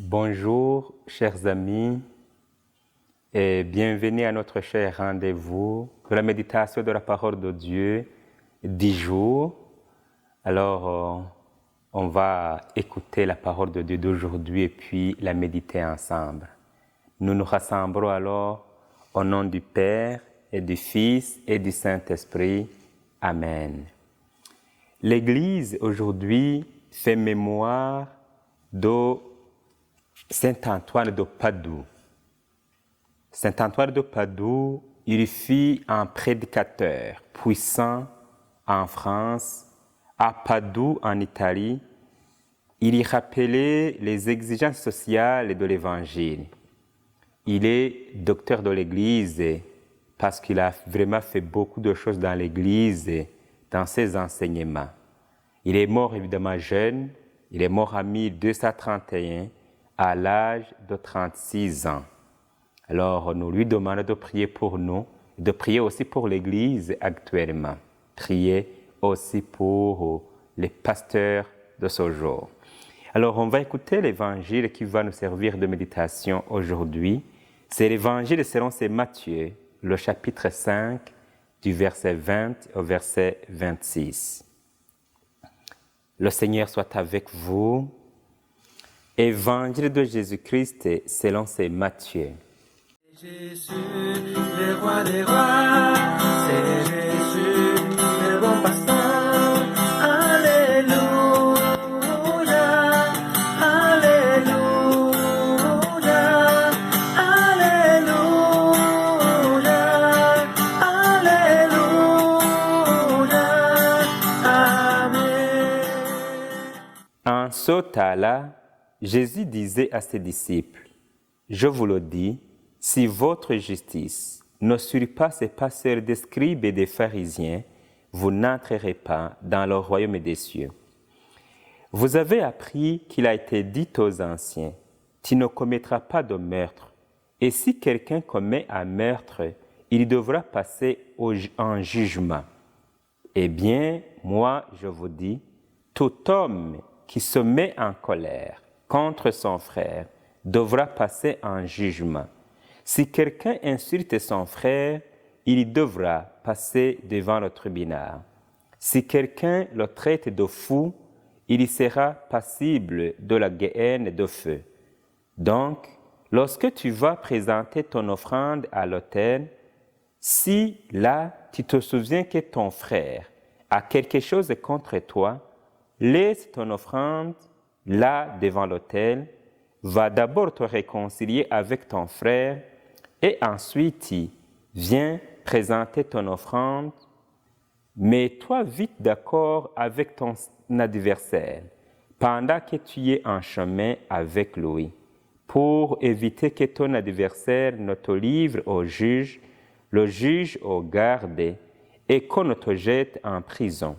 Bonjour, chers amis, et bienvenue à notre cher rendez-vous de la méditation de la parole de Dieu, 10 jours. Alors, on va écouter la parole de Dieu d'aujourd'hui et puis la méditer ensemble. Nous nous rassemblons alors au nom du Père et du Fils et du Saint-Esprit. Amen. L'Église aujourd'hui fait mémoire de Saint Antoine de Padoue. Saint Antoine de Padoue, il fut un prédicateur puissant en France, à Padoue en Italie. Il y rappelait les exigences sociales de l'Évangile. Il est docteur de l'Église parce qu'il a vraiment fait beaucoup de choses dans l'Église, dans ses enseignements. Il est mort évidemment jeune, il est mort en 1231 à l'âge de 36 ans. Alors nous lui demandons de prier pour nous, de prier aussi pour l'Église actuellement. Prier aussi pour les pasteurs de ce jour. Alors on va écouter l'Évangile qui va nous servir de méditation aujourd'hui. C'est l'Évangile selon Saint Matthieu, le chapitre 5, du verset 20 au verset 26. Le Seigneur soit avec vous. Évangile de Jésus-Christ selon Saint Matthieu. Jésus, le roi des rois, c'est Jésus, le bon pasteur. Alléluia, Alléluia, Alléluia, Alléluia, Amen. En ce temps-là, Jésus disait à ses disciples, « Je vous le dis, si votre justice ne surpasse pas celle des scribes et des pharisiens, vous n'entrerez pas dans le royaume des cieux. Vous avez appris qu'il a été dit aux anciens, « Tu ne commettras pas de meurtre. » Et si quelqu'un commet un meurtre, il devra passer en jugement. Eh bien, moi, je vous dis, tout homme qui se met en colère contre son frère devra passer en jugement. Si quelqu'un insulte son frère, il devra passer devant le tribunal. Si quelqu'un le traite de fou, il sera passible de la géhenne de feu. Donc, lorsque tu vas présenter ton offrande à l'autel, si là tu te souviens que ton frère a quelque chose contre toi, laisse ton offrande là devant l'autel, va d'abord te réconcilier avec ton frère et ensuite viens présenter ton offrande. Mets-toi vite d'accord avec ton adversaire pendant que tu es en chemin avec lui, pour éviter que ton adversaire ne te livre au juge, le juge au garde et qu'on ne te jette en prison.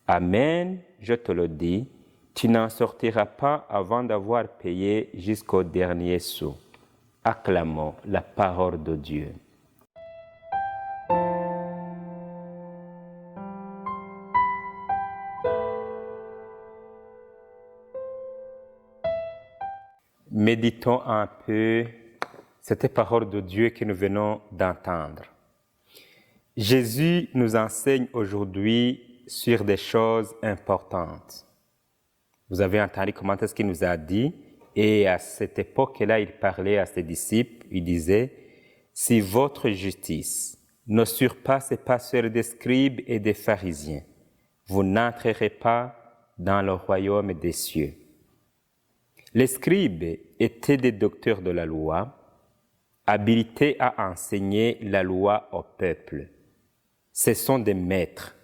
Amen, je te le dis, tu n'en sortiras pas avant d'avoir payé jusqu'au dernier sou. Acclamons la parole de Dieu. Méditons un peu cette parole de Dieu que nous venons d'entendre. Jésus nous enseigne aujourd'hui sur des choses importantes. Vous avez entendu comment est-ce qu'il nous a dit, et à cette époque-là, il parlait à ses disciples, il disait, « Si votre justice ne surpasse pas celle des scribes et des pharisiens, vous n'entrerez pas dans le royaume des cieux. » Les scribes étaient des docteurs de la loi, habilités à enseigner la loi au peuple. Ce sont des maîtres.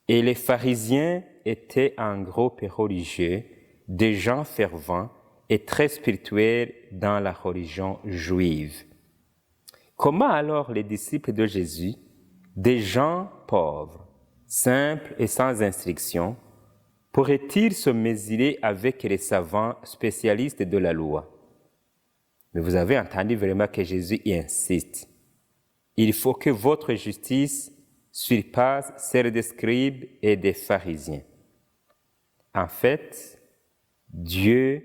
Et les pharisiens étaient un groupe religieux, des gens fervents et très spirituels dans la religion juive. Comment alors les disciples de Jésus, des gens pauvres, simples et sans instruction, pourraient-ils se mesurer avec les savants spécialistes de la loi? Mais vous avez entendu vraiment que Jésus y insiste. Il faut que votre justice surpasse celle des scribes et des pharisiens. En fait, Dieu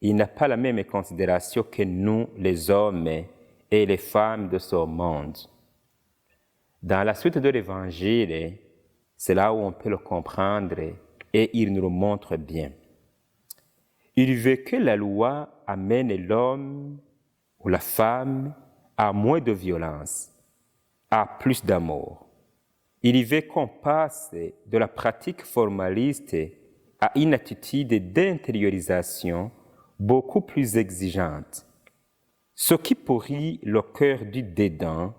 il n'a pas la même considération que nous, les hommes et les femmes de ce monde. Dans la suite de l'Évangile, c'est là où on peut le comprendre et il nous le montre bien. Il veut que la loi amène l'homme ou la femme à moins de violence, à plus d'amour. Il veut qu'on passe de la pratique formaliste à une attitude d'intériorisation beaucoup plus exigeante. Ce qui pourrit le cœur du dédain,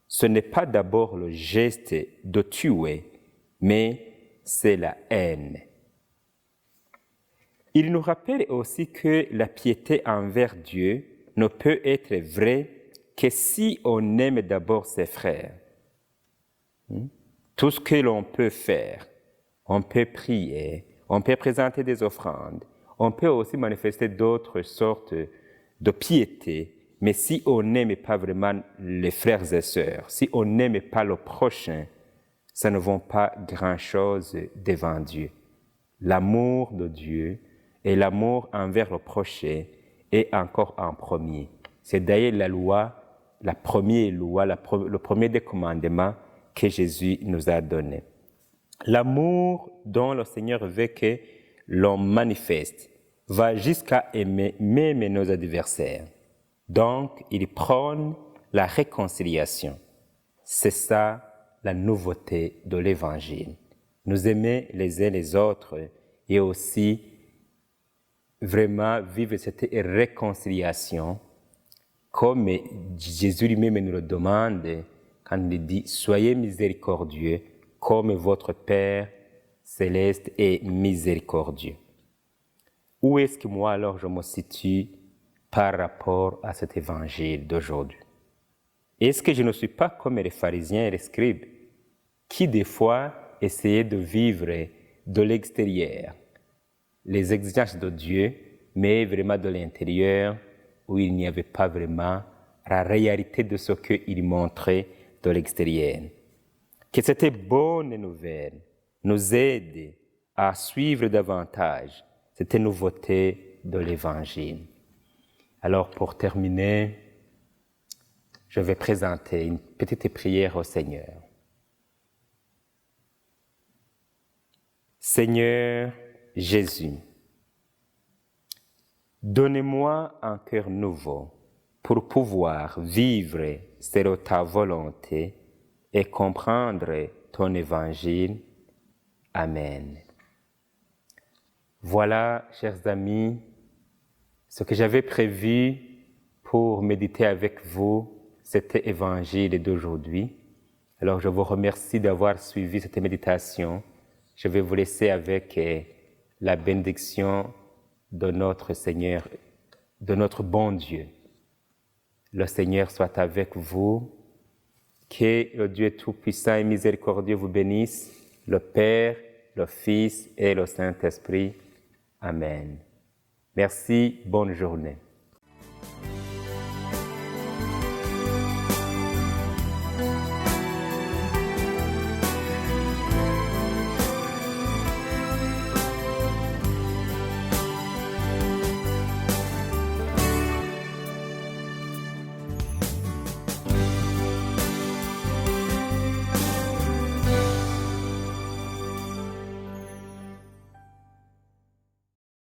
ce n'est pas d'abord le geste de tuer, mais c'est la haine. Il nous rappelle aussi que la piété envers Dieu ne peut être vraie que si on aime d'abord ses frères. Tout ce que l'on peut faire, on peut prier, on peut présenter des offrandes, on peut aussi manifester d'autres sortes de piété, mais si on n'aime pas vraiment les frères et sœurs, si on n'aime pas le prochain, ça ne vaut pas grand-chose devant Dieu. L'amour de Dieu et l'amour envers le prochain est encore en premier. C'est d'ailleurs la loi, la première loi, le premier des commandements que Jésus nous a donné. L'amour dont le Seigneur veut que l'on manifeste va jusqu'à aimer même nos adversaires. Donc, il prône la réconciliation. C'est ça la nouveauté de l'Évangile. Nous aimer les uns les autres et aussi vraiment vivre cette réconciliation comme Jésus lui-même nous le demande quand il dit « Soyez miséricordieux comme votre Père céleste est miséricordieux ». Où est-ce que moi alors je me situe par rapport à cet évangile d'aujourd'hui? Est-ce que je ne suis pas comme les pharisiens et les scribes qui des fois essayaient de vivre de l'extérieur les exigences de Dieu, mais vraiment de l'intérieur où il n'y avait pas vraiment la réalité de ce qu'il montrait de l'extérieur? Que cette bonne nouvelle nous aide à suivre davantage cette nouveauté de l'Évangile. Alors pour terminer, je vais présenter une petite prière au Seigneur. Seigneur Jésus, donnez-moi un cœur nouveau pour pouvoir vivre selon ta volonté et comprendre ton évangile. Amen. Voilà, chers amis, ce que j'avais prévu pour méditer avec vous cet évangile d'aujourd'hui. Alors, je vous remercie d'avoir suivi cette méditation. Je vais vous laisser avec la bénédiction de notre Seigneur, de notre bon Dieu. Le Seigneur soit avec vous. Que le Dieu Tout-Puissant et Miséricordieux vous bénisse, le Père, le Fils et le Saint-Esprit. Amen. Merci, bonne journée.